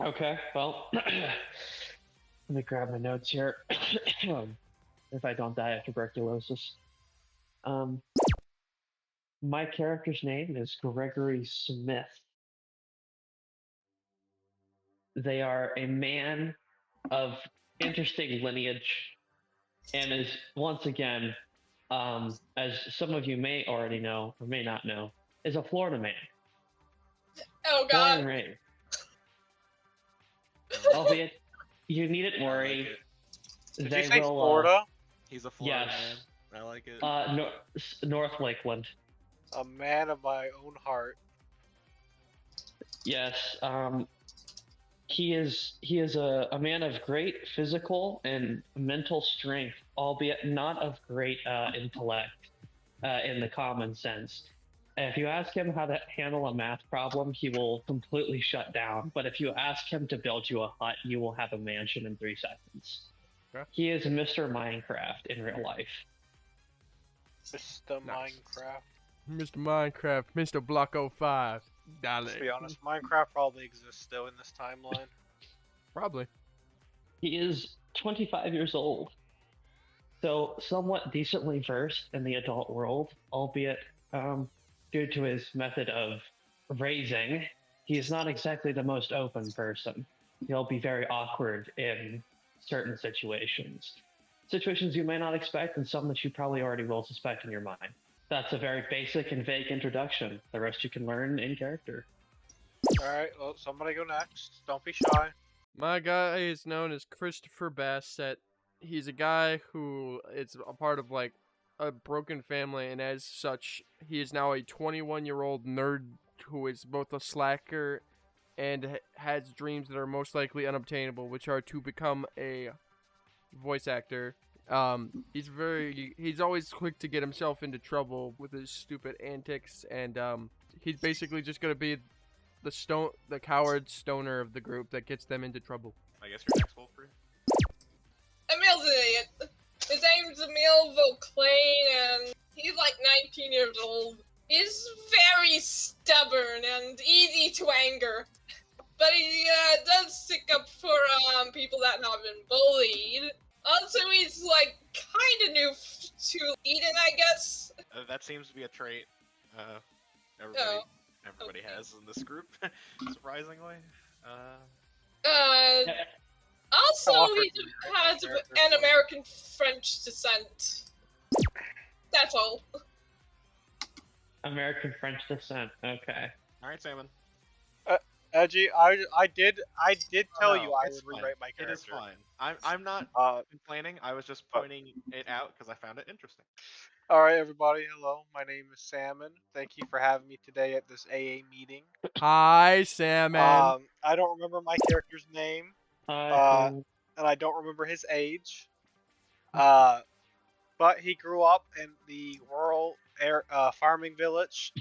Okay, well, let me grab my notes here. If I don't die of tuberculosis. Um, my character's name is Gregory Smith. They are a man of interesting lineage and is once again, as some of you may already know or may not know, is a Florida man. Oh Born god. and raised. Albeit, you needn't worry. Did They you say will. Florida? He's a Florida Yes. man. I like it. North Lakeland. A man of my own heart. Yes. He is a man of great physical and mental strength, albeit not of great intellect in the common sense. If you ask him how to handle a math problem, he will completely shut down. But if you ask him to build you a hut, you will have a mansion in 3 seconds. Okay. He is Mr. Minecraft in real life. Mr. Nice. Minecraft. Mr. Minecraft, Mr. Block 05. Let's Dale. be honest, Minecraft probably exists still in this timeline. Probably. He is 25 years old, so somewhat decently versed in the adult world, albeit due to his method of raising, he is not exactly the most open person. He'll be very awkward in certain situations. Situations you may not expect, and some that you probably already will suspect in your mind. That's a very basic and vague introduction. The rest you can learn in character. Alright, well, somebody go next. Don't be shy. My guy is known as Christopher Bassett. He's a guy who is a part of like a broken family, and as such, he is now a 21-year-old nerd who is both a slacker and has dreams that are most likely unobtainable, which are to become a voice actor. He's always quick to get himself into trouble with his stupid antics, and he's basically just gonna be the coward stoner of the group that gets them into trouble. I guess you're next, Wolfrey. Emil's an idiot. His name's Emil Vauclain, and he's like 19 years old. He's very stubborn and easy to anger. But he does stick up for people that have been bullied. Also, he's like kind of new to Eden, I guess. That seems to be a trait Oh, everybody okay. has in this group, surprisingly. Also, Offer he to has character. an American-French descent. That's all. American French descent. Okay. All right, Salmon. Edgy, I did tell No, you I it's would fine. rewrite my It character. is fine. I'm not complaining. I was just pointing it out because I found it interesting. Alright, everybody, hello. My name is Salmon. Thank you for having me today at this AA meeting. Hi, Salmon. I don't remember my character's name, Uh, and I don't remember his age. But he grew up in the rural farming village,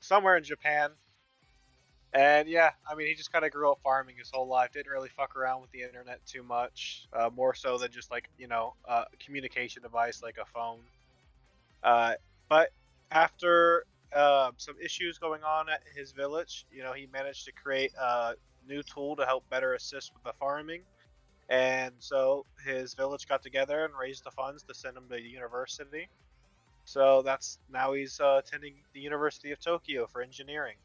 somewhere in Japan. And yeah, I mean, he just kind of grew up farming his whole life. Didn't really fuck around with the internet too much, more so than just like a communication device like a phone. But after some issues going on at his village, he managed to create a new tool to help better assist with the farming. And so his village got together and raised the funds to send him to university. So now he's attending the University of Tokyo for engineering.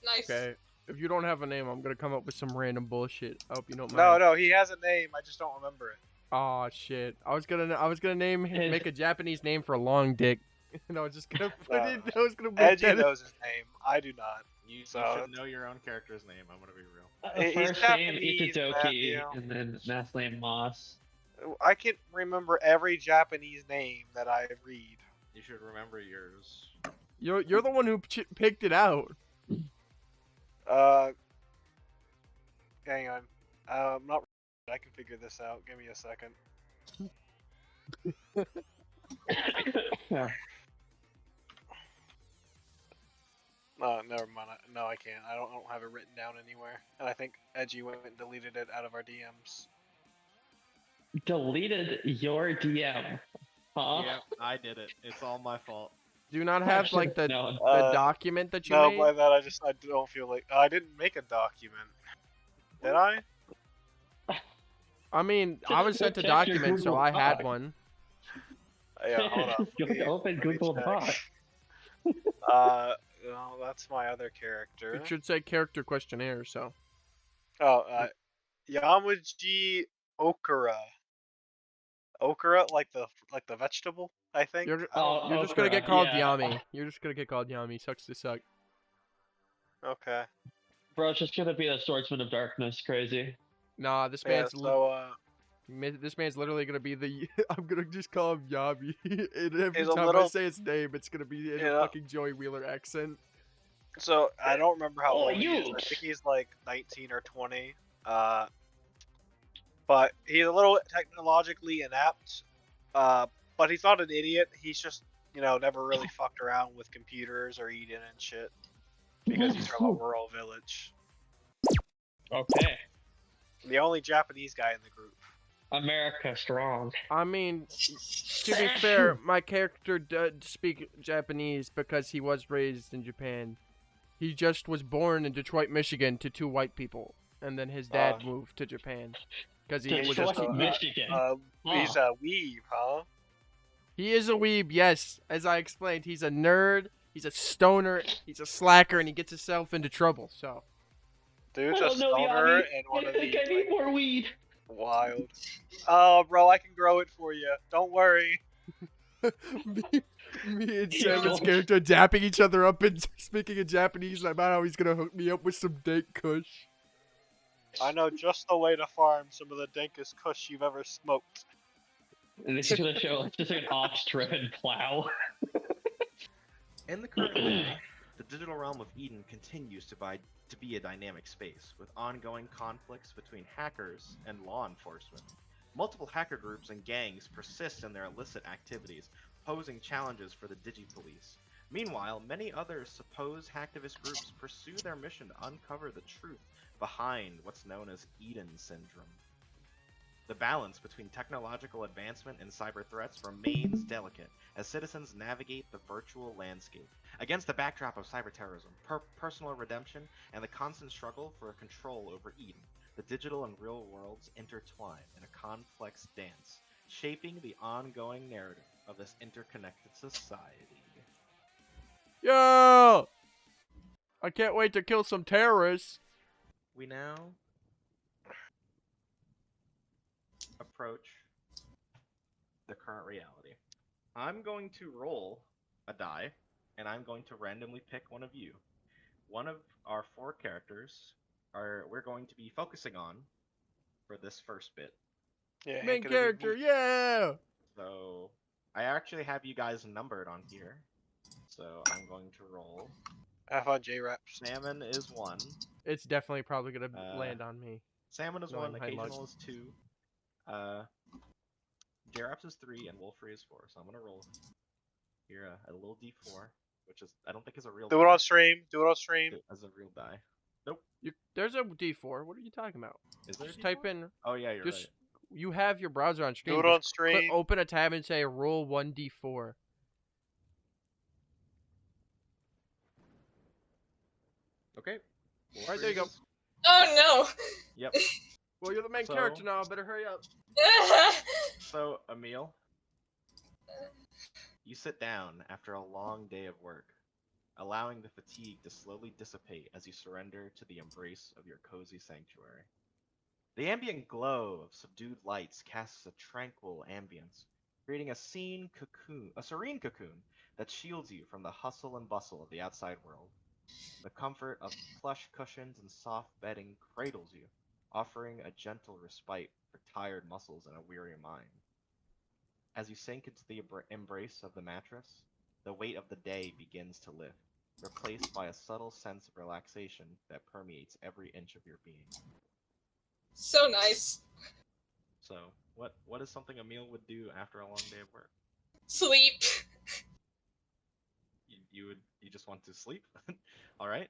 Nice. Okay, if you don't have a name, I'm gonna come up with some random bullshit. I hope you don't mind. No, he has a name. I just don't remember it. Oh shit! I was gonna make a Japanese name for a long dick, and I was just gonna put it. I was gonna make Edgy that. knows his name. I do not. You So- should know your own character's name. I'm gonna be real. He's first name Japanese, Itadoki, Matthew. and then last name Moss. I can remember every Japanese name that I read. You should remember yours. You're the one who picked it out. Hang on. I'm not. I can figure this out. Give me a second. Yeah. No, never mind. No, I can't. I don't have it written down anywhere. And I think Edgy went and deleted it out of our DMs. Deleted your DM. Huh? Yeah, I did it. It's all my fault. Do you not have like the No. the document that you No, made? by that I don't feel like I didn't make a document. Did I? I mean, I was sent a Check your document, so Google I had Doc. one. Yeah, hold on. Go to open Google check. Doc. Well, that's my other character. It should say character questionnaire, so. Oh, Yamaji Okura. Okura, like the vegetable, I think. You're, I don't know. you're just gonna get Okra, called yeah. Yami. You're just gonna get called Yami. Sucks to suck. Okay. Bro, it's just gonna be the Swordsman of Darkness, crazy. Nah, this Yeah. man's this man's literally gonna be the. I'm gonna just call him Yami. And every He's a time I little- say his name, it's gonna be in a Yeah. fucking Joey Wheeler accent. So I don't remember how Oh, old he is. I you. think he's like 19 or 20. But he's a little technologically inept. But he's not an idiot. He's just, never really fucked around with computers or Eden and shit. Because he's from a rural village. Okay. The only Japanese guy in the group. America strong. I mean, to be fair, my character did speak Japanese because he was raised in Japan. He just was born in Detroit, Michigan, to 2 white people, and then his dad moved to Japan because he was Detroit, just. Michigan. He's a weeb, huh? He is a weeb, yes. As I explained, he's a nerd, he's a stoner, he's a slacker, and he gets himself into trouble. So. Dude's I a don't know, stoner Yami. and one I of think these. I need more weed. Wild. Oh, bro, I can grow it for you. Don't worry. me and Samon's character dapping each other up and speaking in Japanese about how he's gonna hook me up with some dank kush. I know just the way to farm some of the dankest kush you've ever smoked. And this is gonna show just like an ox-driven plow. In the current day, the digital realm of Eden continues to be a dynamic space, with ongoing conflicts between hackers and law enforcement. Multiple hacker groups and gangs persist in their illicit activities, posing challenges for the Digipolice. Meanwhile, many other supposed hacktivist groups pursue their mission to uncover the truth behind what's known as Eden Syndrome. The balance between technological advancement and cyber threats remains delicate as citizens navigate the virtual landscape. Against the backdrop of cyber terrorism, personal redemption, and the constant struggle for control over Eden, the digital and real worlds intertwine in a complex dance, shaping the ongoing narrative of this interconnected society. Yo! I can't wait to kill some terrorists. We now approach the current reality. I'm going to roll a die, and I'm going to randomly pick one of you. One of our 4 characters we're going to be focusing on for this first bit. Yeah, Main character, yeah! So I actually have you guys numbered on here. So I'm going to roll. Have fun, J-Raps. Salmon is 1. It's definitely probably gonna land on me. Salmon is Knowing 1, my luck. occasional is 2. J-Raps is 3, and Wolfrey is 4. So I'm gonna roll here a little D4, which is I don't think is a real. Do it on stream. Do it on stream. As a real die. There's a D4. What are you talking about? Is there? Just a type D4? in. Oh yeah, you're Just right. you have your browser on screen. Do it on Just click- stream. open a tab and say roll 1d4. Okay. Alright, there you go. Wolfrey is- Oh Yep. Well, you're the main So- character now. Better hurry up. no! So Emil, you sit down after a long day of work, allowing the fatigue to slowly dissipate as you surrender to the embrace of your cozy sanctuary. The ambient glow of subdued lights casts a tranquil ambience, creating a serene cocoon that shields you from the hustle and bustle of the outside world. The comfort of plush cushions and soft bedding cradles you, offering a gentle respite for tired muscles and a weary mind. As you sink into the embrace of the mattress, the weight of the day begins to lift, replaced by a subtle sense of relaxation that permeates every inch of your being. So nice. So, what is something Emil would do after a long day of work? Sleep. You just want to sleep? All right.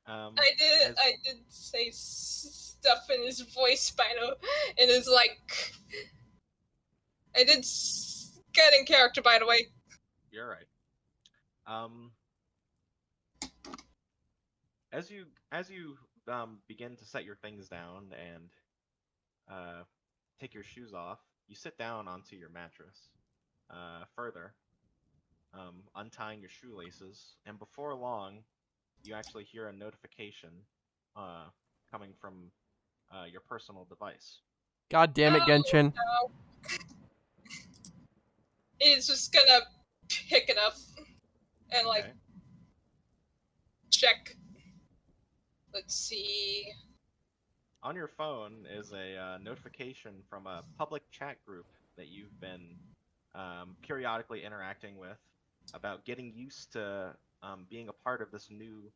I did say stuff in his voice, Spino, and it's like I did get in character, by the way. You're right. As you begin to set your things down and take your shoes off, you sit down onto your mattress. Further, untying your shoelaces, and before long, you actually hear a notification uh, coming from your personal device. God damn it, Genshin. No. He's just gonna pick it up and like Okay. check. Let's see. On your phone is a notification from a public chat group that you've been periodically interacting with about getting used to being a part of this new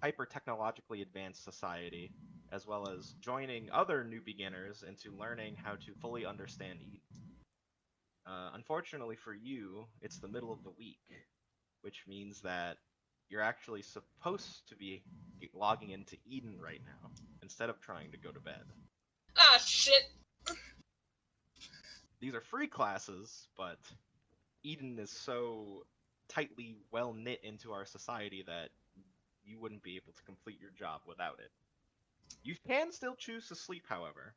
hyper technologically advanced society, as well as joining other new beginners into learning how to fully understand Eden. Unfortunately for you, it's the middle of the week, which means that you're actually supposed to be logging into Eden right now instead of trying to go to bed. Ah, shit. These are free classes, but Eden is so tightly well knit into our society that you wouldn't be able to complete your job without it. You can still choose to sleep, however.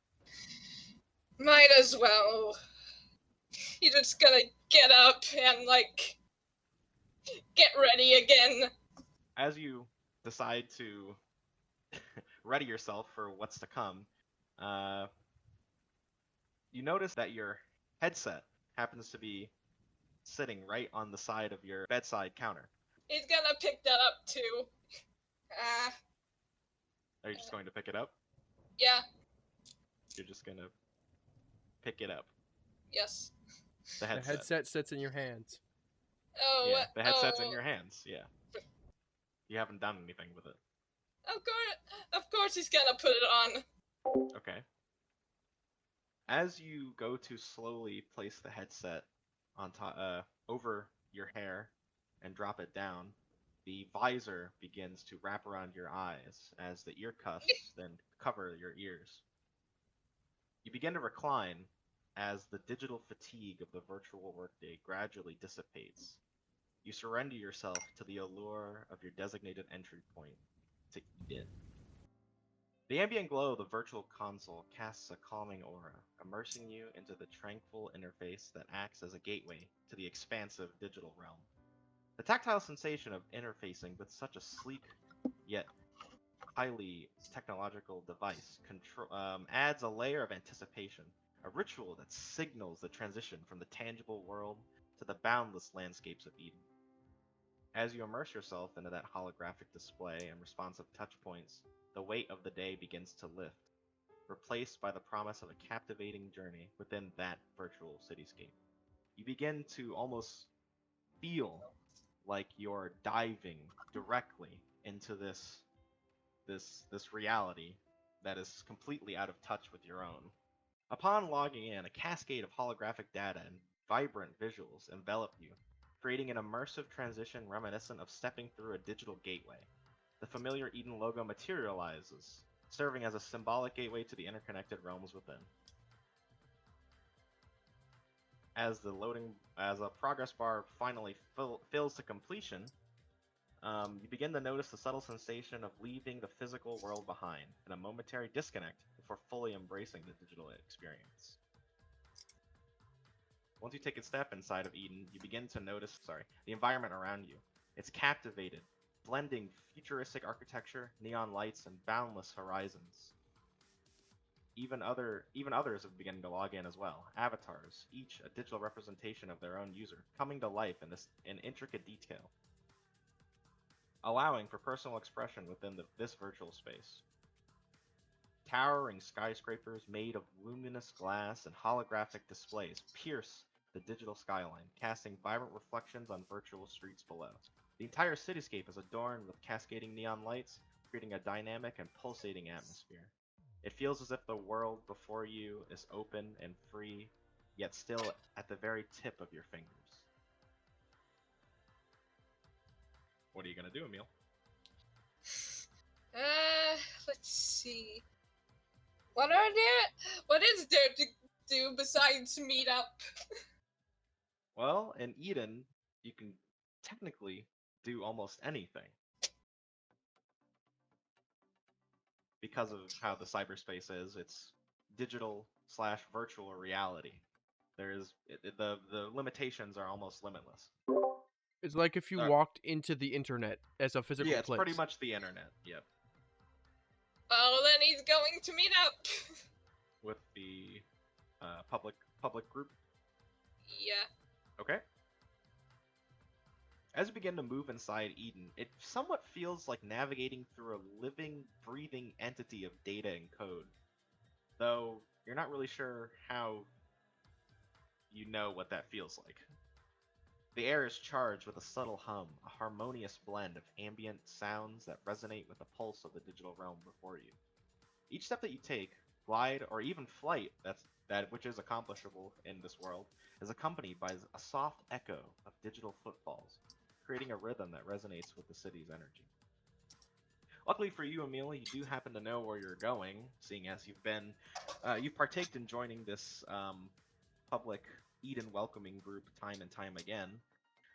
Might as well. He's just gonna get up and, like, get ready again. As you decide to ready yourself for what's to come, you notice that your headset happens to be sitting right on the side of your bedside counter. He's gonna pick that up too. Ah, Are you just going to pick it up? yeah, You're just gonna pick it up. yes. The The headset. headset sits in your hands. Oh, Yeah, the headset's in oh, your hands. Yeah. You haven't done anything with it. Of course he's gonna put it on. Okay. As you go to slowly place the headset on top, over your hair and drop it down, the visor begins to wrap around your eyes as the ear cuffs then cover your ears. You begin to recline as the digital fatigue of the virtual workday gradually dissipates. You surrender yourself to the allure of your designated entry point to Eden. The ambient glow of the virtual console casts a calming aura, immersing you into the tranquil interface that acts as a gateway to the expansive digital realm. The tactile sensation of interfacing with such a sleek yet highly technological device adds a layer of anticipation, a ritual that signals the transition from the tangible world to the boundless landscapes of Eden. As you immerse yourself into that holographic display and responsive touchpoints, the weight of the day begins to lift, replaced by the promise of a captivating journey within that virtual cityscape. You begin to almost feel like you're diving directly into this reality that is completely out of touch with your own. Upon logging in, a cascade of holographic data and vibrant visuals envelop you, creating an immersive transition reminiscent of stepping through a digital gateway. The familiar Eden logo materializes, serving as a symbolic gateway to the interconnected realms within. As a progress bar finally fills to completion, you begin to notice the subtle sensation of leaving the physical world behind, and a momentary disconnect before fully embracing the digital experience. Once you take a step inside of Eden, you begin to notice, the environment around you. It's captivated, blending futuristic architecture, neon lights, and boundless horizons. Even others have begun to log in as well. Avatars, each a digital representation of their own user, coming to life in intricate detail, allowing for personal expression within this virtual space. Towering skyscrapers made of luminous glass and holographic displays pierce the digital skyline, casting vibrant reflections on virtual streets below. The entire cityscape is adorned with cascading neon lights, creating a dynamic and pulsating atmosphere. It feels as if the world before you is open and free, yet still at the very tip of your fingers. What are you gonna do, Emil? Let's see. What is there to do besides meet up? Well, in Eden, you can technically do almost anything. because of how the cyberspace is, it's digital slash virtual reality. The limitations are almost limitless. It's like if you walked into the internet as a physical Yeah, it's place. pretty much the internet. Yep. Well, then he's going to meet up. With the public group. Yeah. Okay. As you begin to move inside Eden, it somewhat feels like navigating through a living, breathing entity of data and code. Though you're not really sure how you know what that feels like. The air is charged with a subtle hum, a harmonious blend of ambient sounds that resonate with the pulse of the digital realm before you. Each step that you take, glide, or even flight, that which is accomplishable in this world, is accompanied by a soft echo of digital footfalls, creating a rhythm that resonates with the city's energy. Luckily for you, Emil, you do happen to know where you're going, seeing as you've partaked in joining this public Eden welcoming group time and time again,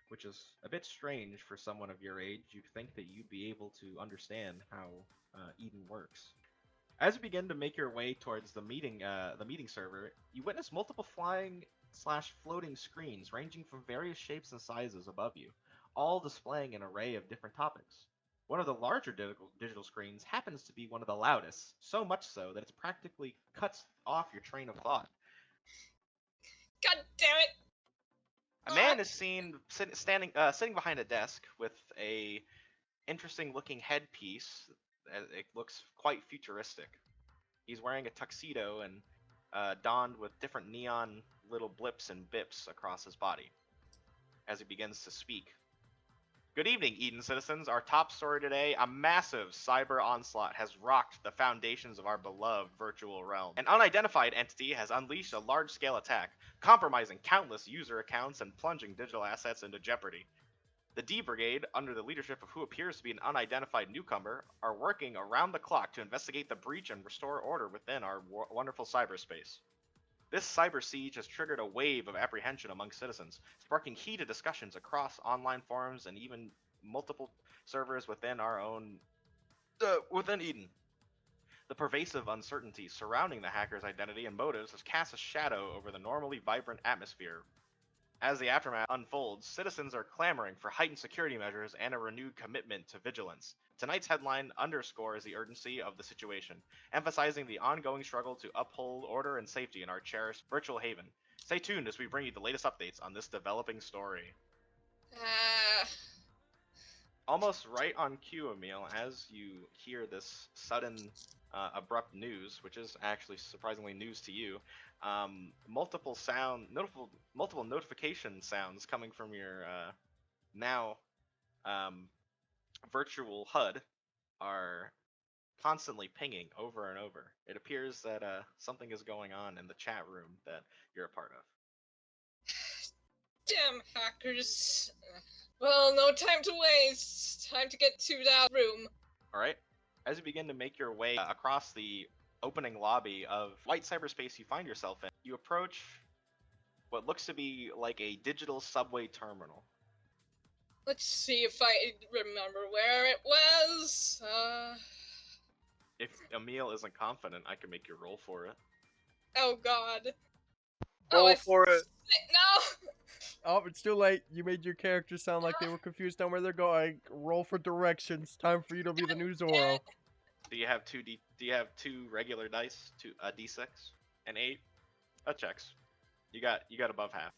which is a bit strange for someone of your age. You'd think that you'd be able to understand how Eden works. As you begin to make your way towards the meeting server, you witness multiple flying / floating screens ranging from various shapes and sizes above you, all displaying an array of different topics. One of the larger digital screens happens to be one of the loudest, so much so that it practically cuts off your train of thought. God damn it! A man is seen sitting behind a desk with a interesting looking headpiece. It looks quite futuristic. He's wearing a tuxedo and donned with different neon little blips and bips across his body. As he begins to speak. Good evening, Eden citizens. Our top story today, a massive cyber onslaught has rocked the foundations of our beloved virtual realm. An unidentified entity has unleashed a large-scale attack, compromising countless user accounts and plunging digital assets into jeopardy. The D Brigade, under the leadership of who appears to be an unidentified newcomer, are working around the clock to investigate the breach and restore order within our wonderful cyberspace. This cyber siege has triggered a wave of apprehension among citizens, sparking heated discussions across online forums and even multiple servers within within Eden. The pervasive uncertainty surrounding the hacker's identity and motives has cast a shadow over the normally vibrant atmosphere. As the aftermath unfolds, citizens are clamoring for heightened security measures and a renewed commitment to vigilance. Tonight's headline underscores the urgency of the situation, emphasizing the ongoing struggle to uphold order and safety in our cherished virtual haven. Stay tuned as we bring you the latest updates on this developing story. Almost right on cue, Emil, as you hear this sudden, abrupt news, which is actually surprisingly news to you, multiple notification sounds coming from your now virtual HUD are constantly pinging over and over. It appears that something is going on in the chat room that you're a part of. Damn hackers. Well, no time to waste. Time to get to that room. Alright. As you begin to make your way across the opening lobby of white cyberspace you find yourself in, you approach what looks to be like a digital subway terminal. Let's see if I remember where it was. If Emil isn't confident, I can make you roll for it. Oh god. Roll for it. No! Oh, it's too late. You made your character sound like they were confused on where they're going. Roll for directions. Time for you to be the new Zorro. Do you have two regular dice? A D6 and 8? That checks. You got above half.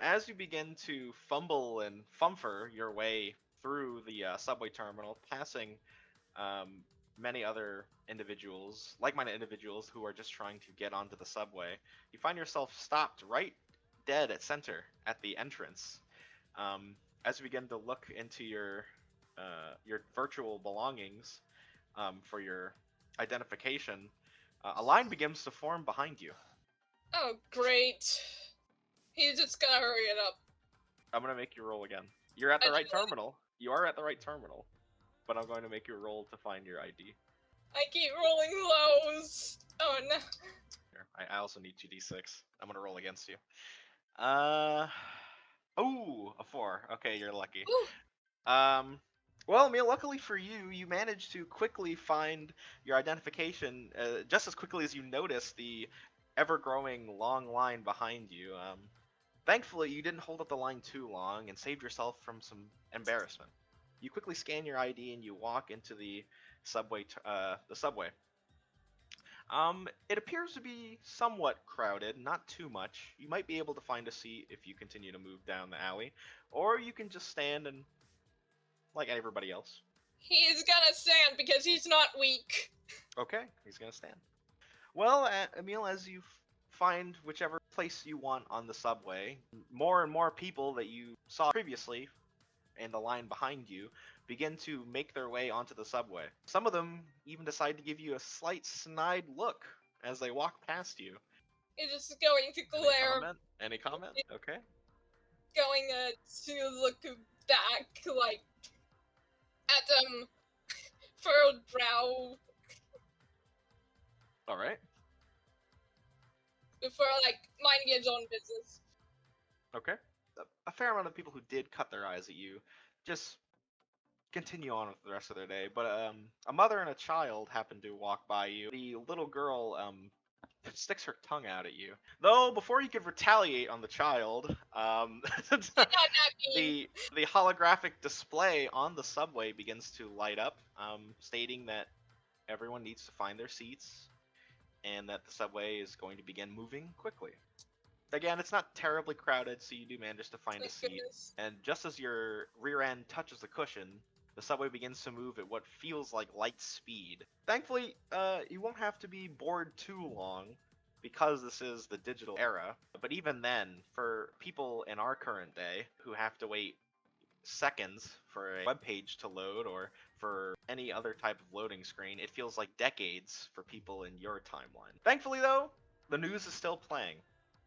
As you begin to fumble and fumfer your way through the subway terminal, passing many other individuals, like-minded individuals who are just trying to get onto the subway, you find yourself stopped right dead at center at the entrance. As you begin to look into your virtual belongings for your identification, a line begins to form behind you. Oh, great. He's just gonna hurry it up. I'm gonna make you roll again. You're at the right terminal. You are at the right terminal, but I'm going to make you roll to find your ID. I keep rolling lows. Oh no. Here, I also need 2d6. I'm gonna roll against you. Oh, a 4. Okay, you're lucky. Ooh. Well, Emil, luckily for you, you managed to quickly find your identification just as quickly as you noticed the ever-growing long line behind you. Thankfully, you didn't hold up the line too long and saved yourself from some embarrassment. You quickly scan your ID and you walk into the subway. The subway. It appears to be somewhat crowded, not too much. You might be able to find a seat if you continue to move down the alley, or you can just stand and like everybody else. He's gonna stand because he's not weak. Okay, he's gonna stand. Well, Emil, as you find whichever place you want on the subway, more and more people that you saw previously in the line behind you begin to make their way onto the subway. Some of them even decide to give you a slight snide look as they walk past you. He's just going to Any glare, comment? Any comment? Okay. going to look back, like, at furrowed brow All right. before, like, minding his own business. Okay. A fair amount of people who did cut their eyes at you just continue on with the rest of their day. But a mother and a child happen to walk by you. The little girl sticks her tongue out at you. Though before you could retaliate on the child, Not that mean. the holographic display on the subway begins to light up, stating that everyone needs to find their seats and that the subway is going to begin moving quickly. Again, it's not terribly crowded, so you do manage to find a Thank seat. goodness. And just as your rear end touches the cushion, the subway begins to move at what feels like light speed. Thankfully, you won't have to be bored too long because this is the digital era. But even then, for people in our current day who have to wait seconds for a web page to load or for any other type of loading screen, it feels like decades for people in your timeline. Thankfully, though, the news is still playing,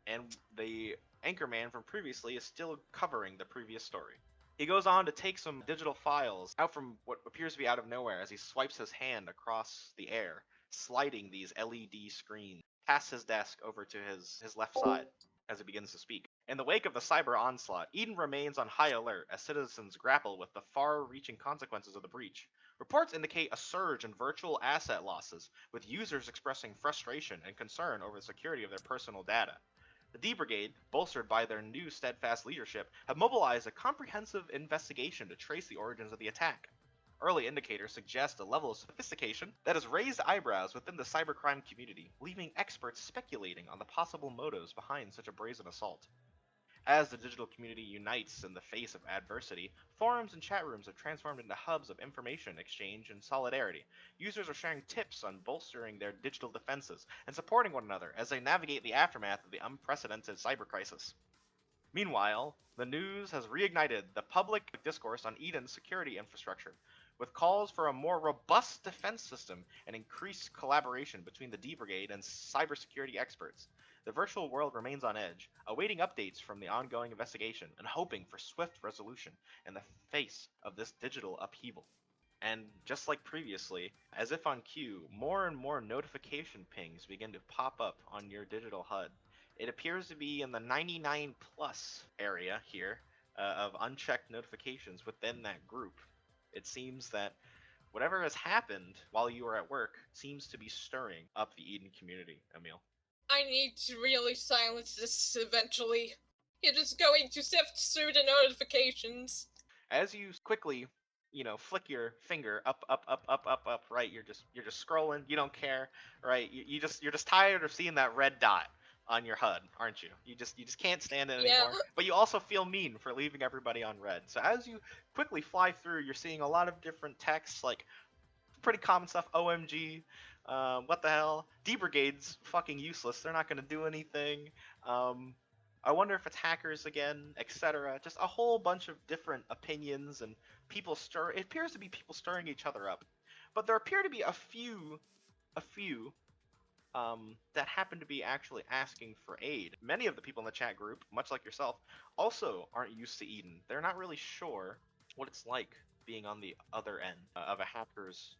and the anchorman from previously is still covering the previous story. He goes on to take some digital files out from what appears to be out of nowhere as he swipes his hand across the air, sliding these LED screens past his desk over to his left side as he begins to speak. In the wake of the cyber onslaught, Eden remains on high alert as citizens grapple with the far-reaching consequences of the breach. Reports indicate a surge in virtual asset losses, with users expressing frustration and concern over the security of their personal data. The D Brigade, bolstered by their new steadfast leadership, have mobilized a comprehensive investigation to trace the origins of the attack. Early indicators suggest a level of sophistication that has raised eyebrows within the cybercrime community, leaving experts speculating on the possible motives behind such a brazen assault. As the digital community unites in the face of adversity, forums and chat rooms have transformed into hubs of information exchange and solidarity. Users are sharing tips on bolstering their digital defenses and supporting one another as they navigate the aftermath of the unprecedented cyber crisis. Meanwhile, the news has reignited the public discourse on Eden's security infrastructure, with calls for a more robust defense system and increased collaboration between the D Brigade and cybersecurity experts. The virtual world remains on edge, awaiting updates from the ongoing investigation and hoping for swift resolution in the face of this digital upheaval. And just like previously, as if on cue, more and more notification pings begin to pop up on your digital HUD. It appears to be in the 99 plus area here of unchecked notifications within that group. It seems that whatever has happened while you were at work seems to be stirring up the Eden community, Emil. I need to really silence this eventually. You're just going to sift through the notifications. As you quickly, flick your finger up, right? You're just scrolling. You don't care, right? You're just tired of seeing that red dot on your HUD, aren't you? You just can't stand it anymore. Yeah. But you also feel mean for leaving everybody on red. So as you quickly fly through, you're seeing a lot of different texts, like pretty common stuff. OMG, what the hell? D Brigade's fucking useless. They're not gonna do anything. I wonder if it's hackers again, etc. Just a whole bunch of different opinions and people stir. It appears to be people stirring each other up, but there appear to be a few that happen to be actually asking for aid. Many of the people in the chat group, much like yourself, also aren't used to Eden. They're not really sure what it's like being on the other end of a hacker's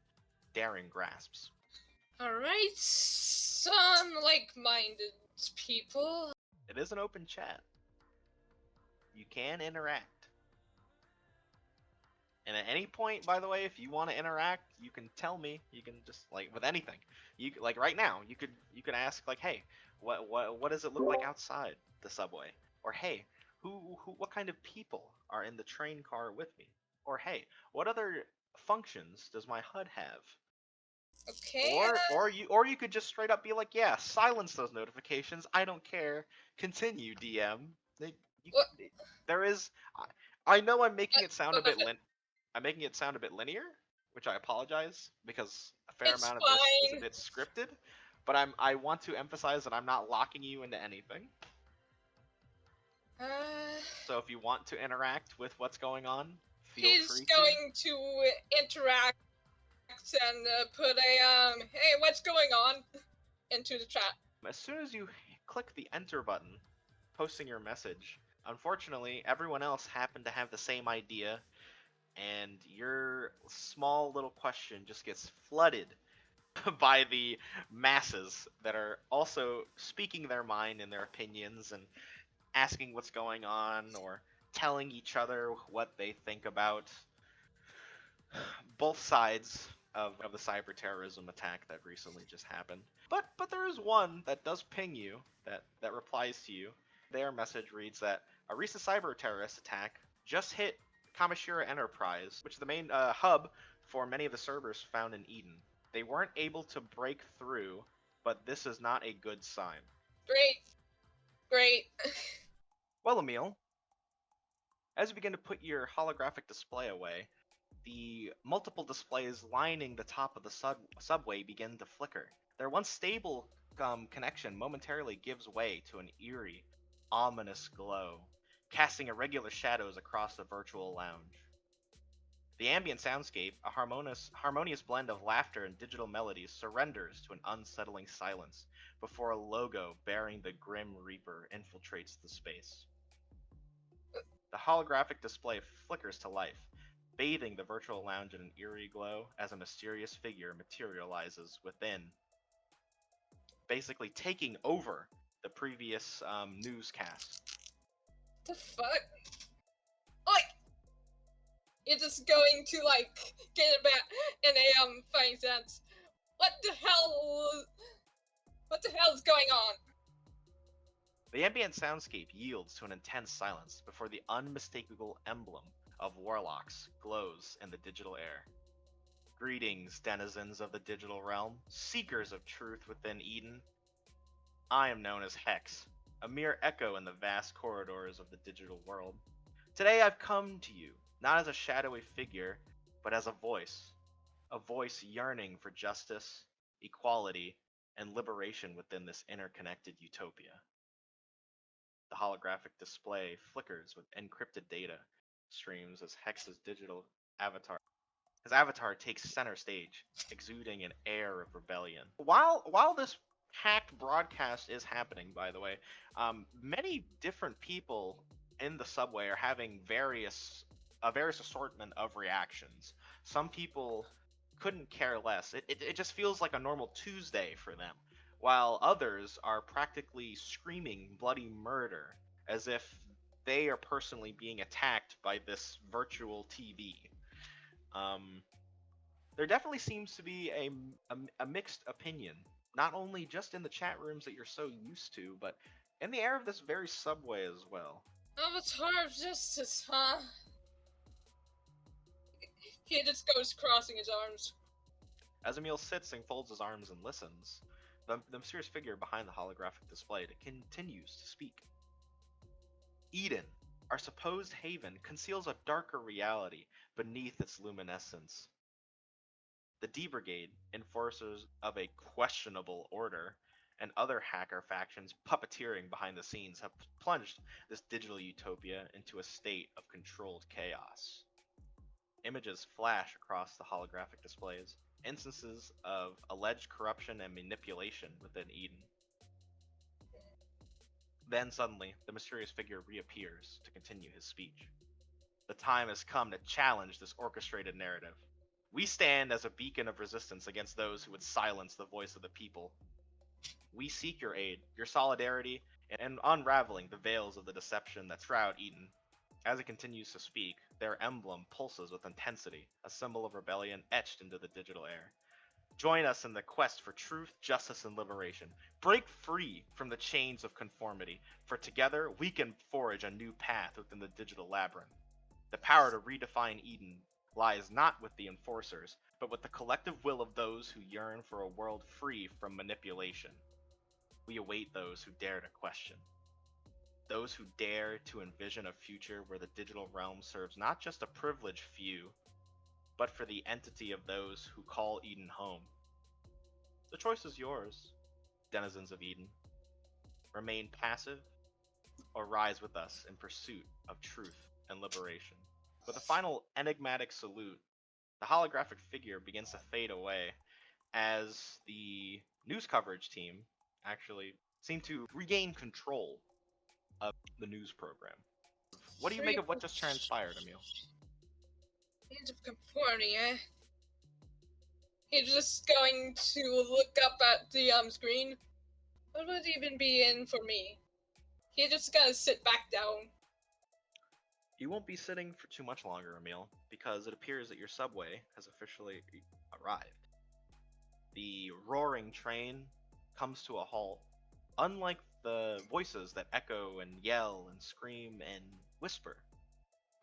daring grasps. Alright, some like-minded people. It is an open chat. You can interact. And at any point, by the way, if you want to interact, you can tell me. You can just like with anything. Like right now, you could ask like, hey, what does it look like outside the subway? Or hey, what kind of people are in the train car with me? Or hey, what other functions does my HUD have? Okay. Or you could just straight up be like, yeah, silence those notifications. I don't care. Continue, DM. What? There is. I know I'm making it sound a bit I'm making it sound a bit linear, which I apologize because a fair It's amount of this is a fine. bit scripted. But I want to emphasize that I'm not locking you into anything. Uh, So if you want to interact with what's going on, feel he's free going to interact and put a hey, what's going on into the chat. As soon as you click the enter button, posting your message, unfortunately, everyone else happened to have the same idea, and your small little question just gets flooded by the masses that are also speaking their mind and their opinions and asking what's going on or telling each other what they think about both sides of the cyber terrorism attack that recently just happened. But there is one that does ping you, that replies to you. Their message reads that a recent cyber terrorist attack just hit Kamishira Enterprise, which is the main hub for many of the servers found in Eden. They weren't able to break through, but this is not a good sign. Great. Well, Emil, as you begin to put your holographic display away, the multiple displays lining the top of the subway begin to flicker. Their once stable connection momentarily gives way to an eerie, ominous glow, casting irregular shadows across the virtual lounge. The ambient soundscape, a harmonious blend of laughter and digital melodies, surrenders to an unsettling silence before a logo bearing the Grim Reaper infiltrates the space. The holographic display flickers to life, bathing the virtual lounge in an eerie glow as a mysterious figure materializes within, basically taking over the previous newscast. The fuck? Like, you're just going to like get it back in a funny sense. What the hell? What the hell is going on? The ambient soundscape yields to an intense silence before the unmistakable emblem of warlocks glows in the digital air. Greetings, denizens of the digital realm, seekers of truth within Eden. I am known as Hex, a mere echo in the vast corridors of the digital world. Today I've come to you, not as a shadowy figure, but as a voice yearning for justice, equality, and liberation within this interconnected utopia. The holographic display flickers with encrypted data streams as Hex's digital avatar. His avatar takes center stage, exuding an air of rebellion. While this hacked broadcast is happening, by the way, many different people in the subway are having various assortment of reactions. Some people couldn't care less. It just feels like a normal Tuesday for them, while others are practically screaming bloody murder as if they are personally being attacked by this virtual TV. There definitely seems to be a mixed opinion, not only just in the chat rooms that you're so used to, but in the air of this very subway as well. Avatar of Justice, huh? He just goes crossing his arms. As Emil sits and folds his arms and listens, the mysterious figure behind the holographic display continues to speak. Eden, our supposed haven, conceals a darker reality beneath its luminescence. The D Brigade, enforcers of a questionable order, and other hacker factions puppeteering behind the scenes have plunged this digital utopia into a state of controlled chaos. Images flash across the holographic displays, instances of alleged corruption and manipulation within Eden. Then suddenly, the mysterious figure reappears to continue his speech. The time has come to challenge this orchestrated narrative. We stand as a beacon of resistance against those who would silence the voice of the people. We seek your aid, your solidarity, in unraveling the veils of the deception that shroud Eden. As it continues to speak, their emblem pulses with intensity, a symbol of rebellion etched into the digital air. Join us in the quest for truth, justice, and liberation. Break free from the chains of conformity, for together we can forge a new path within the digital labyrinth. The power to redefine Eden lies not with the enforcers, but with the collective will of those who yearn for a world free from manipulation. We await those who dare to question. Those who dare to envision a future where the digital realm serves not just a privileged few, but for the entity of those who call Eden home. The choice is yours, denizens of Eden. Remain passive, or rise with us in pursuit of truth and liberation. With a final enigmatic salute, the holographic figure begins to fade away as the news coverage team actually seem to regain control of the news program. What do you make of what just transpired, Emil? Age of conformity, eh? He's just going to look up at the screen. What would even be in for me? He's just gonna sit back down. You won't be sitting for too much longer, Emil, because it appears that your subway has officially arrived. The roaring train comes to a halt, unlike the voices that echo and yell and scream and whisper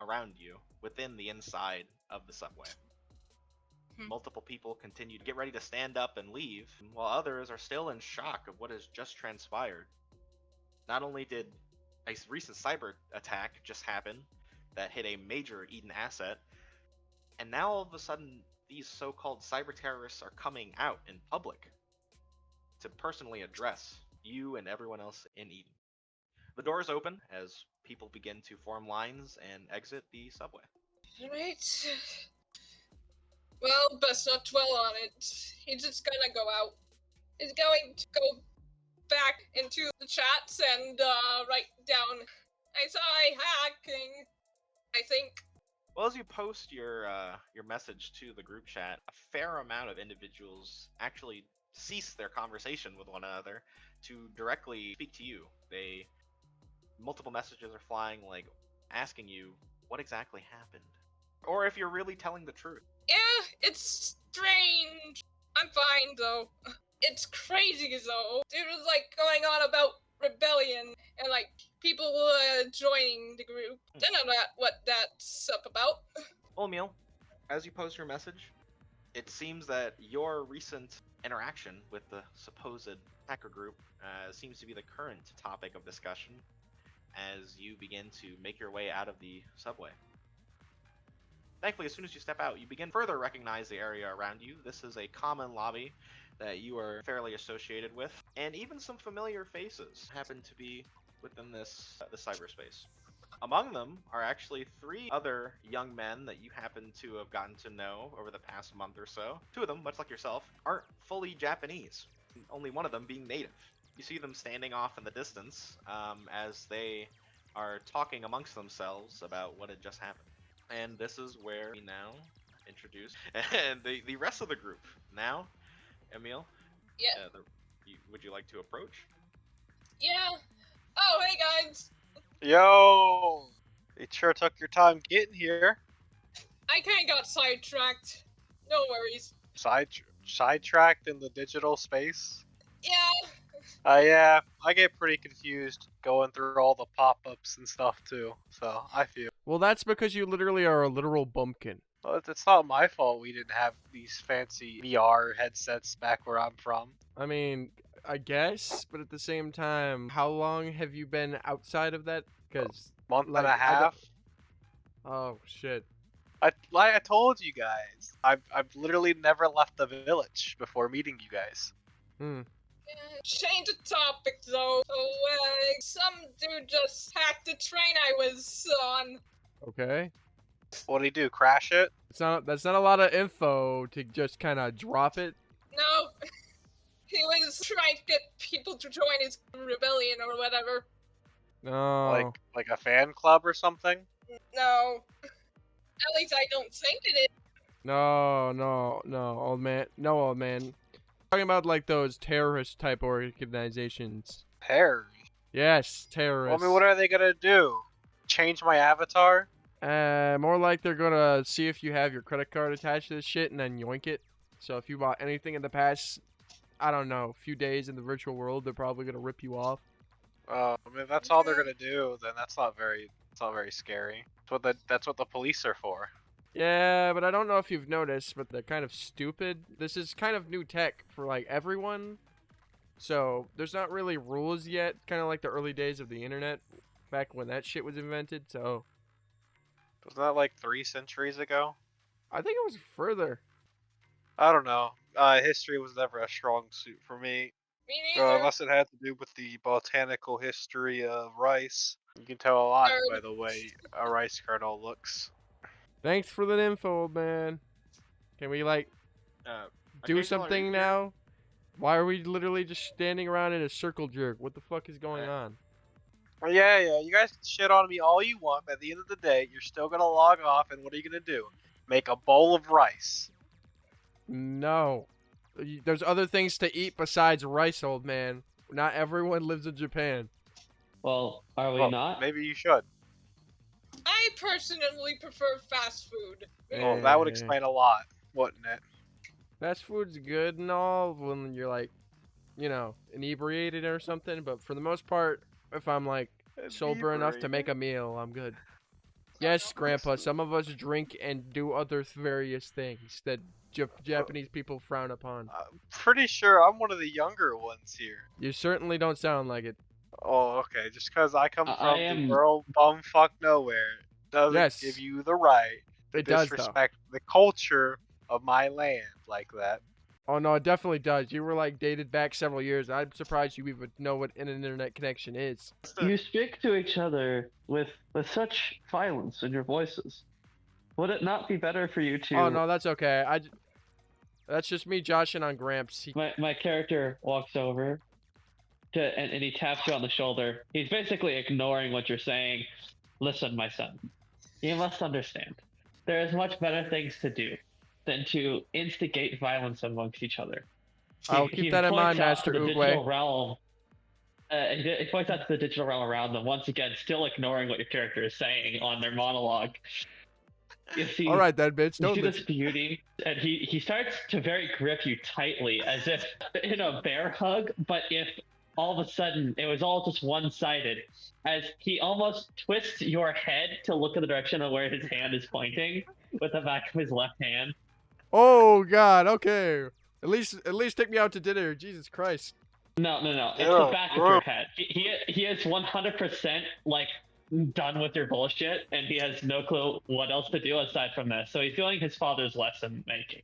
around you within the inside of the subway. Multiple people continue to get ready to stand up and leave, while others are still in shock of what has just transpired. Not only did a recent cyber attack just happen that hit a major Eden asset, and now all of a sudden these so-called cyber terrorists are coming out in public to personally address you and everyone else in Eden. The doors open as people begin to form lines and exit the subway. Right. Well, best not dwell on it. He's just gonna go out. He's going to go back into the chats and write down, I saw a hacking, I think. Well, as you post your message to the group chat, a fair amount of individuals actually cease their conversation with one another to directly speak to you. Multiple messages are flying, like asking you what exactly happened, or if you're really telling the truth. Yeah, it's strange. I'm fine though. It's crazy though. It was like going on about rebellion and like people joining the group. Don't know what that's up about. Well, Emil, as you post your message, it seems that your recent interaction with the supposed hacker group seems to be the current topic of discussion as you begin to make your way out of the subway. Thankfully, as soon as you step out, you begin further recognize the area around you. This is a common lobby that you are fairly associated with, and even some familiar faces happen to be within this cyberspace. Among them are actually 3 other young men that you happen to have gotten to know over the past month or so. 2 of them, much like yourself, aren't fully Japanese, only one of them being native. You see them standing off in the distance as they are talking amongst themselves about what had just happened. And this is where we now introduce and the rest of the group. Now, Emil, Yeah. Would you like to approach? Yeah. Oh, hey guys. Yo! You sure took your time getting here. I kinda got sidetracked. No worries. Sidetracked in the digital space? Yeah. Yeah, I get pretty confused going through all the pop-ups and stuff too, so I feel. Well, that's because you literally are a literal bumpkin. Well, it's not my fault we didn't have these fancy VR headsets back where I'm from. I mean, I guess, but at the same time, how long have you been outside of that? Because Month and a half. Oh shit. I told you guys, I've literally never left the village before meeting you guys. Change the topic though. So, some dude just hacked the train I was on. Okay. What did he do? Crash it? That's not a lot of info to just kind of drop it. No. He was trying to get people to join his rebellion or whatever. No. Like a fan club or something? No. At least I don't think it is. No, old man. No, old man. Talking about like those terrorist type organizations. Terror. Yes, terrorists. I mean, what are they gonna do? change my avatar? More like they're gonna see if you have your credit card attached to this shit and then yoink it. So if you bought anything in the past, I don't know, few days in the virtual world, they're probably gonna rip you off. I mean, if that's all they're gonna do, then that's not very scary. That's what the police are for. Yeah, but I don't know if you've noticed, but they're kind of stupid. This is kind of new tech for like everyone. So there's not really rules yet, kind of like the early days of the internet, back when that shit was invented. So Wasn't that like 3 centuries ago? I think it was further. I don't know. History was never a strong suit for me. Me neither. Unless it had to do with the botanical history of rice. You can tell a lot by the way a rice kernel looks. Thanks for the info, old man. Can we like do occasional something review. now? Why are we literally just standing around in a circle jerk? What the fuck is going on? Well, yeah, you guys can shit on me all you want, but at the end of the day, you're still gonna log off, and what are you gonna do? Make a bowl of rice. No. There's other things to eat besides rice, old man. Not everyone lives in Japan. Well, are we Well, not? Maybe you should. I personally prefer fast food. Well, that would Eh. explain a lot, wouldn't it? Fast food's good and all when you're like, you know, inebriated or something, but for the most part, if I'm like sober enough to make a meal, I'm good. Yes, Grandpa, some of us drink and do other various things that Japanese people frown upon. I'm pretty sure I'm one of the younger ones here. You certainly don't sound like it. Oh, okay. Just because I come I from the am- rural bumfuck nowhere doesn't Yes. give you the right to It does, though. disrespect the culture of my land like that. Oh, no, it definitely does. You were, like, dated back several years. I'm surprised you even know what an internet connection is. You speak to each other with such violence in your voices. Would it not be better for you to? Oh, no, that's okay. That's just me joshing on Gramps. My character walks over and he taps you on the shoulder. He's basically ignoring what you're saying. Listen, my son, you must understand. There is much better things to do than to instigate violence amongst each other. I'll keep that in mind, points out Master to the Oogway. digital realm. He points out to the digital realm around them, once again, still ignoring what your character is saying on their monologue. You see, All right, then, bitch. you Don't see listen. this beauty, and he starts to very grip you tightly, as if in a bear hug, but if all of a sudden it was all just one-sided, as he almost twists your head to look in the direction of where his hand is pointing with the back of his left hand. Oh, God, okay. At least take me out to dinner. Jesus Christ. No. It's Yeah, the back of your head. He is 100% like done with your bullshit, and he has no clue what else to do aside from this. So he's doing his father's lesson making.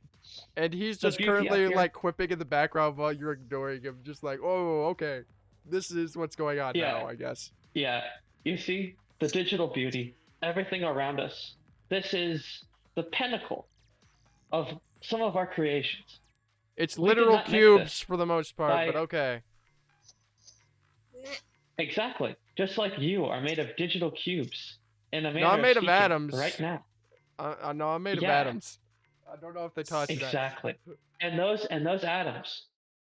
And he's The just beauty currently, out here- like, quipping in the background while you're ignoring him. Just like, oh, okay. This is what's going on Yeah. now, I guess. Yeah, you see the digital beauty, everything around us. This is the pinnacle of some of our creations. It's We did literal not make cubes this for the most part, by- but okay. Exactly, just like you are made of digital cubes. In a manner No, I'm made of speaking atoms. right now. No, I'm made of Yeah. atoms. I don't know if they taught you that. Exactly. And those atoms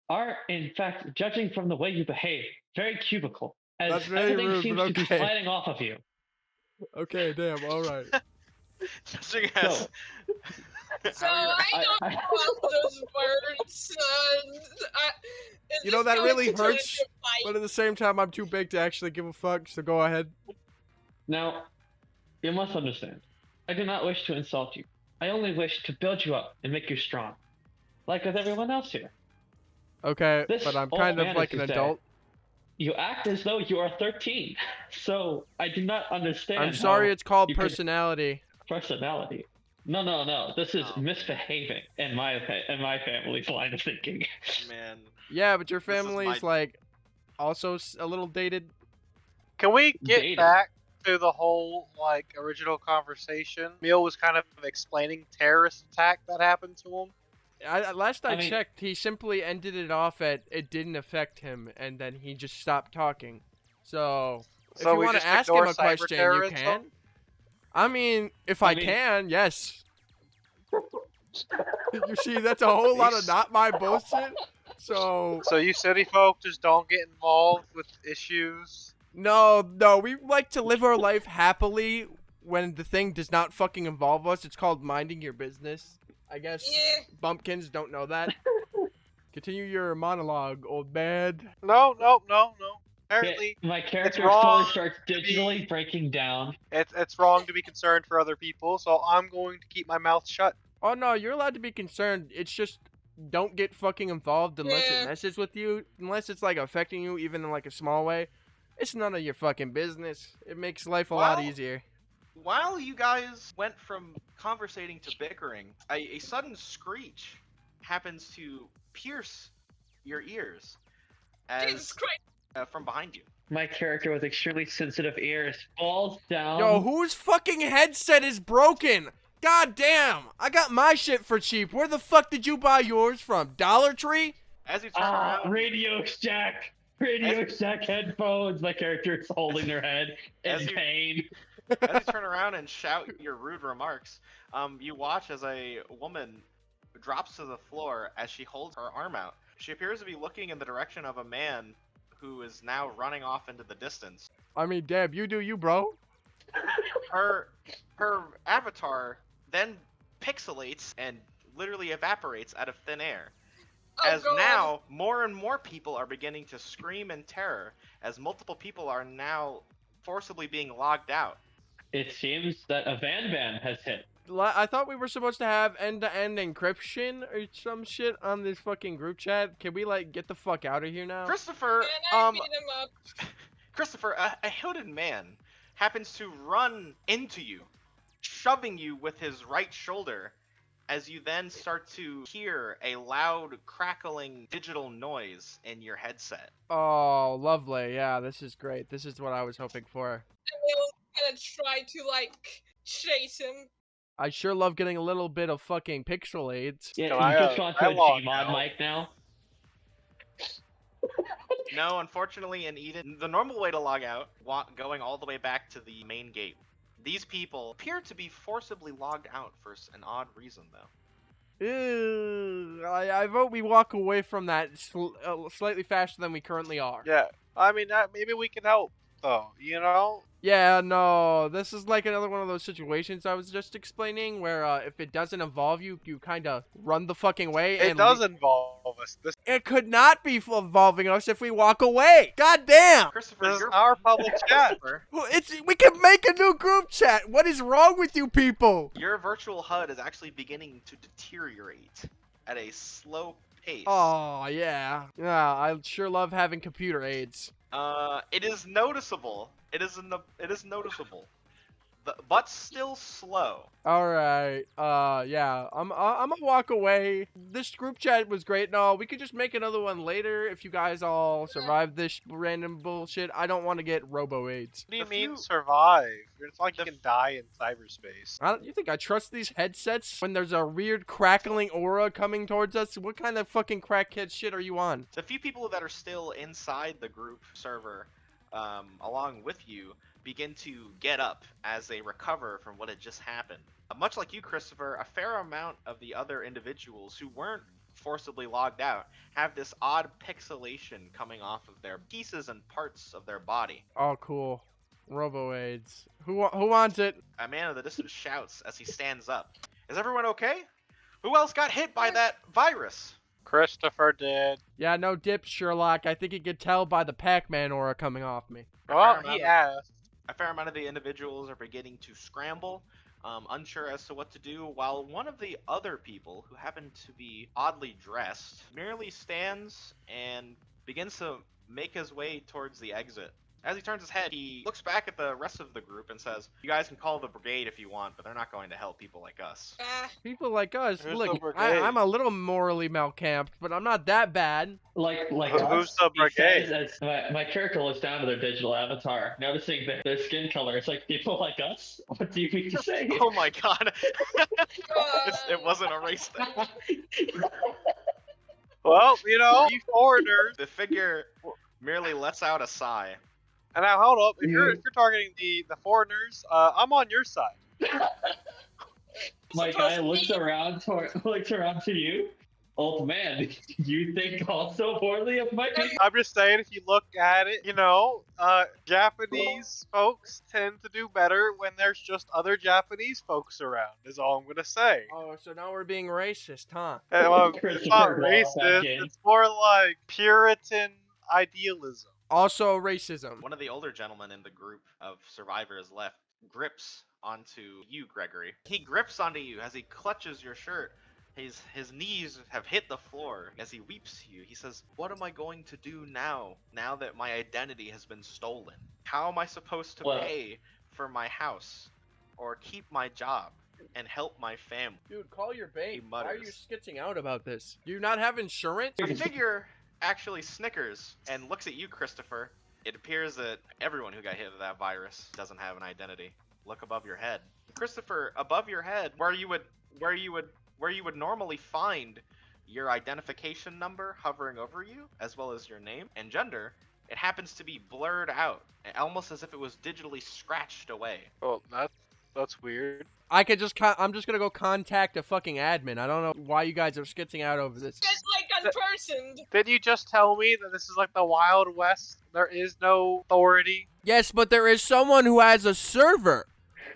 are, in fact, judging from the way you behave, very cubical. As That's very everything rude, seems but to be okay. sliding off of you. Okay, damn, alright. Judging us. So How are you- I don't I- know those words. Is You know, this that going really to turn hurts, into a fight? But at the same time, I'm too big to actually give a fuck, so go ahead. Now, you must understand. I do not wish to insult you. I only wish to build you up and make you strong. Like with everyone else here. Okay, This but I'm old kind of man, like as an you say, adult. You act as though you are 13. So I do not understand. I'm sorry, how it's called you could- personality. personality. No. This is Oh, man. misbehaving in my family's line of thinking. Man. Yeah, but your This is family's my- like also a little dated. Can we get Dating. back to the whole like original conversation? Neil was kind of explaining terrorist attack that happened to him. Last I I mean- checked, he simply ended it off at it didn't affect him, and then he just stopped talking. So, if So you we want to just ask him ignore a question, you cyber-terrorism? can. I mean, if I I mean- can, yes. You see, that's a whole lot of not my bullshit. So, So you city folk just don't get involved with issues. No, we like to live our life happily when the thing does not fucking involve us. It's called minding your business. I guess Yeah. bumpkins don't know that. Continue your monologue, old man. No. Yeah, Apparently, my character wrong slowly starts to digitally be- breaking down. it's wrong to be concerned for other people, so I'm going to keep my mouth shut. Oh no, you're allowed to be concerned. It's just don't get fucking involved unless Yeah. it messes with you. Unless it's like affecting you even in like a small way. It's none of your fucking business. It makes life a lot Well, easier. While you guys went from conversating to bickering, a sudden screech happens to pierce your ears Jesus as Christ. from behind you. My character with extremely sensitive ears falls down. Yo, whose fucking headset is broken? God damn! I got my shit for cheap. Where the fuck did you buy yours from? Dollar Tree? As you turn around, Radio Shack! Radio Shack headphones! My character is holding their head As in you- pain. as you turn around and shout your rude remarks, you watch as a woman drops to the floor as she holds her arm out. She appears to be looking in the direction of a man who is now running off into the distance. I mean, Deb, you do you, bro. Her avatar then pixelates and literally evaporates out of thin air. Oh, As God. now more and more people are beginning to scream in terror as multiple people are now forcibly being logged out. It seems that a van has hit. I thought we were supposed to have end-to-end encryption or some shit on this fucking group chat. Can we like get the fuck out of here now? Christopher, And I beat him up. Christopher, a hooded man happens to run into you, shoving you with his right shoulder, as you then start to hear a loud, crackling digital noise in your headset. Oh, lovely. Yeah, this is great. This is what I was hoping for. Emil's gonna try to, like, chase him. I sure love getting a little bit of fucking pixel aids. Yeah, No, you I, just gone to I a logged Gmod out. mic now? No, unfortunately, in Eden, the normal way to log out, going all the way back to the main gate. These people appear to be forcibly logged out for an odd reason, though. Ew, I vote we walk away from that slightly faster than we currently are. Yeah, I mean, maybe we can help, though, you know? Yeah, no, this is like another one of those situations I was just explaining where if it doesn't involve you, you kind of run the fucking way. It and does involve us. This It could not be involving us if we walk away. God damn! Christopher, is you're our public chat. Christopher, We can make a new group chat. What is wrong with you people? your virtual HUD is actually beginning to deteriorate at a slow pace. Oh yeah, I sure love having computer aids. It is noticeable. It is noticeable, but still slow. All right, yeah, I'm gonna walk away. This group chat was great. No, we could just make another one later if you guys all survive this random bullshit. I don't want to get robo aids. What do you The mean few- survive? It's like you can die in cyberspace. You think I trust these headsets when there's a weird crackling aura coming towards us? What kind of fucking crackhead shit are you on? The few people that are still inside the group server, along with you, begin to get up as they recover from what had just happened. Much like you, Christopher, a fair amount of the other individuals who weren't forcibly logged out have this odd pixelation coming off of their pieces and parts of their body. Oh, cool. Robo aids. Who wants it? A man in the distance shouts as he stands up. Is everyone okay? Who else got hit by that virus? Christopher did. Yeah, no dip, Sherlock. I think you could tell by the Pac-Man aura coming off me. Well, amount he of- asked. A fair amount of the individuals are beginning to scramble, unsure as to what to do, while one of the other people, who happen to be oddly dressed, merely stands and begins to make his way towards the exit. As he turns his head, he looks back at the rest of the group and says, "You guys can call the brigade if you want, but they're not going to help people like us." People like us, Who's look, the brigade? I'm a little morally malcamped, but I'm not that bad. Like Who's us, the he says brigade? as my character looks down to their digital avatar, noticing their skin color. It's like, people like us? What do you mean to say? Oh my god. It wasn't a race thing. Well, you know, you foreigners. The figure merely lets out a sigh. And now, hold up. If you're targeting the foreigners, I'm on your side. My guy looks around to you. Old man, you think also poorly of my people? I'm just saying, if you look at it, Japanese folks tend to do better when there's just other Japanese folks around, is all I'm gonna say. Oh, so now we're being racist, huh? Well, it's not Christopher walked back racist, in. it's more like Puritan idealism. Also racism. One of the older gentlemen in the group of survivors left grips onto you, Gregory. He grips onto you as he clutches your shirt. His knees have hit the floor as he weeps to you. He says, "What am I going to do now that my identity has been stolen? How am I supposed to Well- pay for my house or keep my job and help my family?" Dude, call your bank. He Why are you mutters. skitching out about this? Do you not have insurance? The figure actually snickers and looks at you, Christopher. It appears that everyone who got hit with that virus doesn't have an identity. Look above your head, Christopher. Above your head, where you would normally find your identification number hovering over you, as well as your name and gender, it happens to be blurred out, almost as if it was digitally scratched away. Well, that's weird. I'm just gonna go contact a fucking admin. I don't know why you guys are skitting out over this. It's like unpersoned. Didn't you just tell me that this is like the Wild West? There is no authority? Yes, but there is someone who has a server.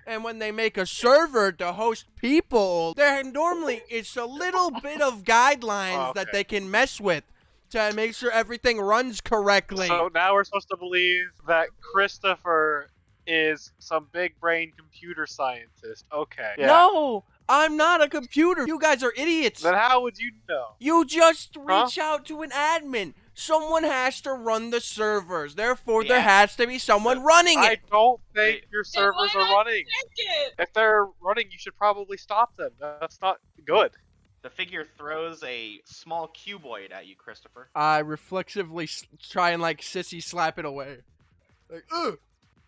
And when they make a server to host people, there normally is a little bit of guidelines that Okay. they can mess with to make sure everything runs correctly. So now we're supposed to believe that Christopher is some big brain computer scientist. Okay. Yeah. No, I'm not a computer. You guys are idiots. Then how would you know? You just reach out to an admin. Someone has to run the servers. Therefore, there Yeah. has to be someone running I it. don't think Wait. your Then servers why are not running. check it? If they're running, you should probably stop them. That's not good. The figure throws a small cuboid at you, Christopher. I reflexively try and like sissy slap it away. Like, ugh.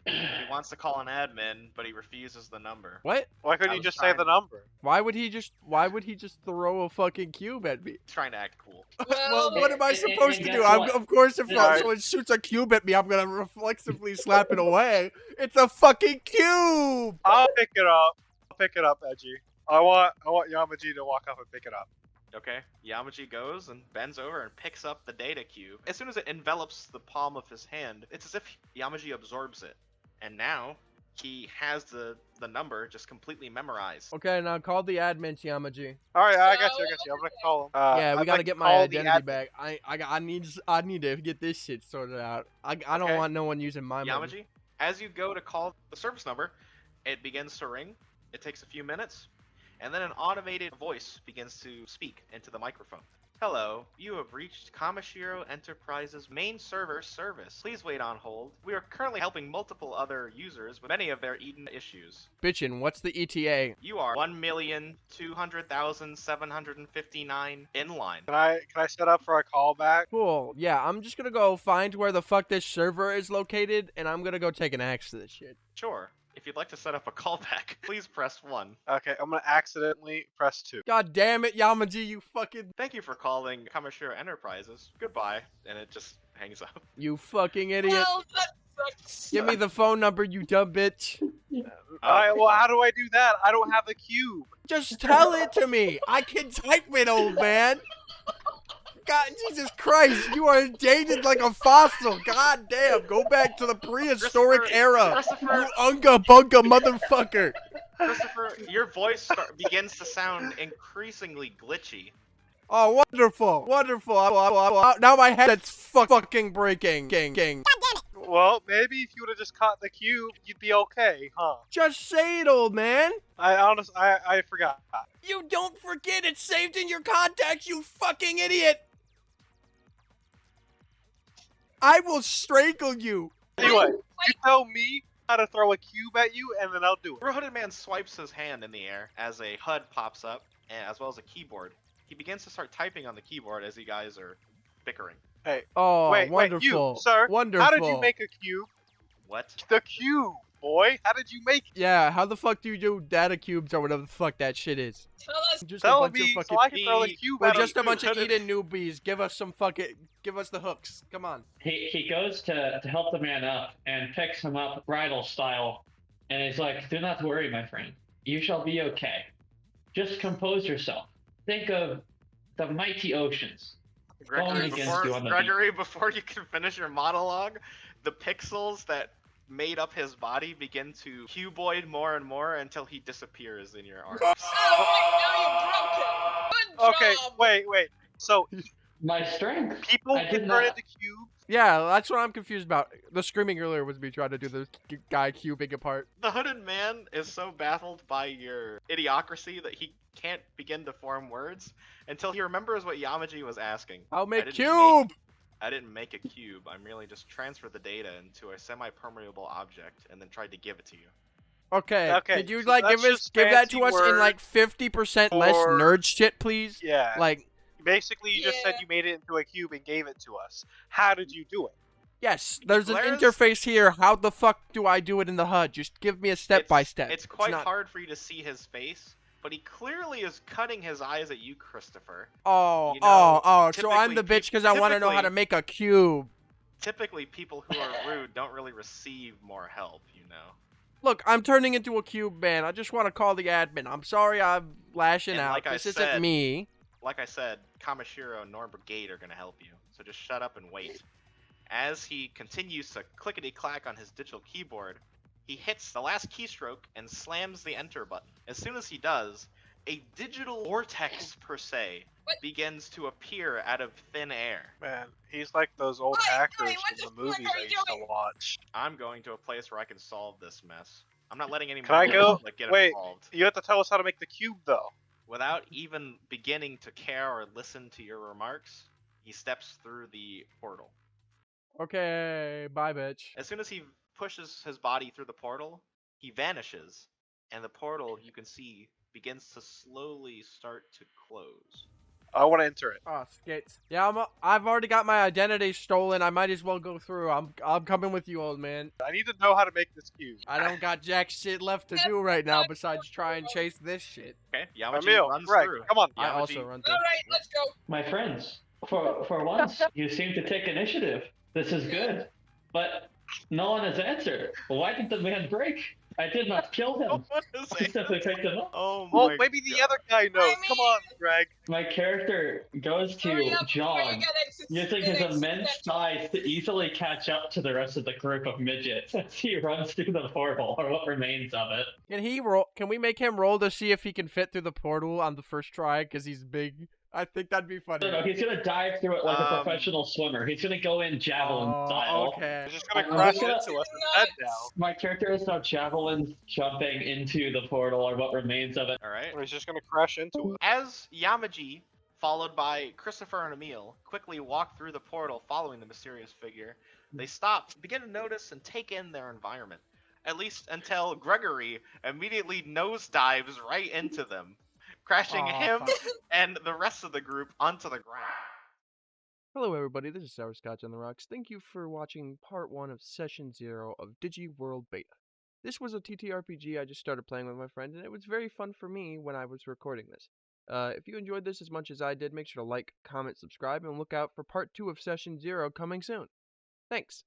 He wants to call an admin, but he refuses the number. What? Why couldn't I you was just say trying- the number? Why would he just throw a fucking cube at me? He's trying to act cool. Well, Well, what am I and- supposed and to guess do? what? Of course, if Alright. someone shoots a cube at me, I'm gonna reflexively slap it away. It's a fucking cube. I'll pick it up. I'll pick it up, Edgy. I want Yamaji to walk up and pick it up. Okay, Yamaji goes and bends over and picks up the data cube. As soon as it envelops the palm of his hand, it's as if Yamaji absorbs it. And now, he has the number just completely memorized. Okay, now call the admins, Yamaji. All right, I got you. I'm gonna call him. Yeah, we I'd gotta like to get my call the identity admin. back. I need to get this shit sorted out. I don't Okay. want no one using my money. Yamaji, as you go to call the service number, it begins to ring. It takes a few minutes, and then an automated voice begins to speak into the microphone. Hello, you have reached Kamashiro Enterprises main server service. Please wait on hold. We are currently helping multiple other users with many of their Eden issues. Bitchin', what's the ETA? You are 1,200,759 in line. Can I set up for a callback? Cool. Yeah, I'm just gonna go find where the fuck this server is located, and I'm gonna go take an axe to this shit. Sure. If you'd like to set up a callback, please press 1. Okay, I'm gonna accidentally press 2. God damn it, Yamaji, you fucking... Thank you for calling Kamashiro Enterprises. Goodbye. And it just hangs up. You fucking idiot. well, that sucks. Give me the phone number, you dumb bitch. Well, how do I do that? I don't have a cube. Just tell it to me. I can type it, old man. God, Jesus Christ, you are dated like a fossil. God damn, go back to the prehistoric era. Christopher, You unga bunga motherfucker. Christopher, your voice begins to sound increasingly glitchy. Oh, wonderful, wonderful. Now my head's fucking breaking. Gang. Well, maybe if you would have just caught the cube, you'd be okay, huh? Just say it, old man. I forgot. You don't forget it's saved in your contacts, you fucking idiot. I will strangle you. Anyway, you tell me how to throw a cube at you, and then I'll do it. The hooded man swipes his hand in the air as a HUD pops up, as well as a keyboard. He begins to start typing on the keyboard as you guys are bickering. Hey, Oh, wait, wonderful. you, sir. Wonderful. How did you make a cube? What? The cube, boy. How did you make it? Yeah, how the fuck do you do data cubes or whatever the fuck that shit is? Tell us. Just Tell a bunch me of so fucking... I can throw a cube We're at just a you. bunch of Eden newbies. Give us the hooks. Come on. He goes to help the man up and picks him up bridal style, and he's like, "Do not worry, my friend. You shall be okay. Just compose yourself. Think of the mighty oceans. Gregory, against you on the before you can finish your monologue, the pixels that made up his body begin to cuboid more and more until he disappears in your arms. Oh, wait, now you broke him. Good Okay, job. wait. So My strength. people I can did turn not. into cubes. Yeah, that's what I'm confused about. The screaming earlier was me trying to do the guy cubing apart. The hooded man is so baffled by your idiocracy that he can't begin to form words until he remembers what Yamaji was asking. I'll make didn't cube! I didn't make a cube. I merely just transferred the data into a semi-permeable object and then tried to give it to you. Okay, Okay, could you so like that's give just that to fancy us in word like 50% less for- nerd shit, please? Yeah. Like, Basically, you just said Yeah. you made it into a cube and gave it to us. How did you do it? yes, there's an Blair's- interface here. How the fuck do I do it in the HUD? Just give me a step by step. It's quite not... hard for you to see his face, but he clearly is cutting his eyes at you, Christopher. Oh, You know, so I'm the typically bitch because I want to know how to typically- make a cube. Typically, people who are rude don't really receive more help, you know. Look, I'm turning into a cube man. I just want to call the admin. I'm sorry I'm lashing And out. like I This said- isn't me. Like I said, Kamashiro and Norn Brigade are going to help you, so just shut up and wait. As he continues to clickety-clack on his digital keyboard, he hits the last keystroke and slams the enter button. As soon as he does, a digital vortex, per se, What? begins to appear out of thin air. Man, he's like those old Wait, hackers what from the the fuck movies are I you used to doing? watch. I'm going to a place where I can solve this mess. I'm not letting any Can I go? like, get Wait. involved. You have to tell us how to make the cube, though. Without even beginning to care or listen to your remarks, he steps through the portal. Okay, bye, bitch. As soon as he pushes his body through the portal, he vanishes, and the portal, you can see, begins to slowly start to close. I want to enter it. Oh, skits. Yeah, I've already got my identity stolen. I might as well go through. I'm coming with you, old man. I need to know how to make this cube. I don't got jack shit left to do right now besides try and chase this shit. Okay, Yamaji Emil, runs Greg, through. come on. I Yamaji- also run through. Alright, let's go. My friends, for once, you seem to take initiative. This is good. But no one has answered. Why did the man break? I did not kill him. What is I it? simply picked him up. Oh Well, my maybe the God. other guy knows. Come on, Greg. My character goes Hurry to up before you jog, get ex- using get his ex- immense size to easily catch up to the rest of the group of midgets as he runs through the portal, or what remains of it. Can he roll? Can we make him roll to see if he can fit through the portal on the first try? Because he's big. I think that'd be funny. No, he's gonna dive through it like a Um, professional swimmer. He's gonna go in javelin style. Okay. He's just gonna I'm crash just gonna- into us instead now. My character is now javelin jumping into the portal, or what remains of it. Alright. Or he's just gonna crash into us. As Yamaji, followed by Christopher and Emil, quickly walk through the portal following the mysterious figure, they stop, begin to notice and take in their environment. At least until Gregory immediately nosedives right into them, crashing Aw, him fuck. and the rest of the group onto the ground. Hello, everybody. This is Sour Scotch on the Rocks. Thank you for watching part 1 of Session 0 of DigiWorld Beta. This was a TTRPG I just started playing with my friend, and it was very fun for me when I was recording this. If you enjoyed this as much as I did, make sure to like, comment, subscribe, and look out for part 2 of Session 0 coming soon. Thanks.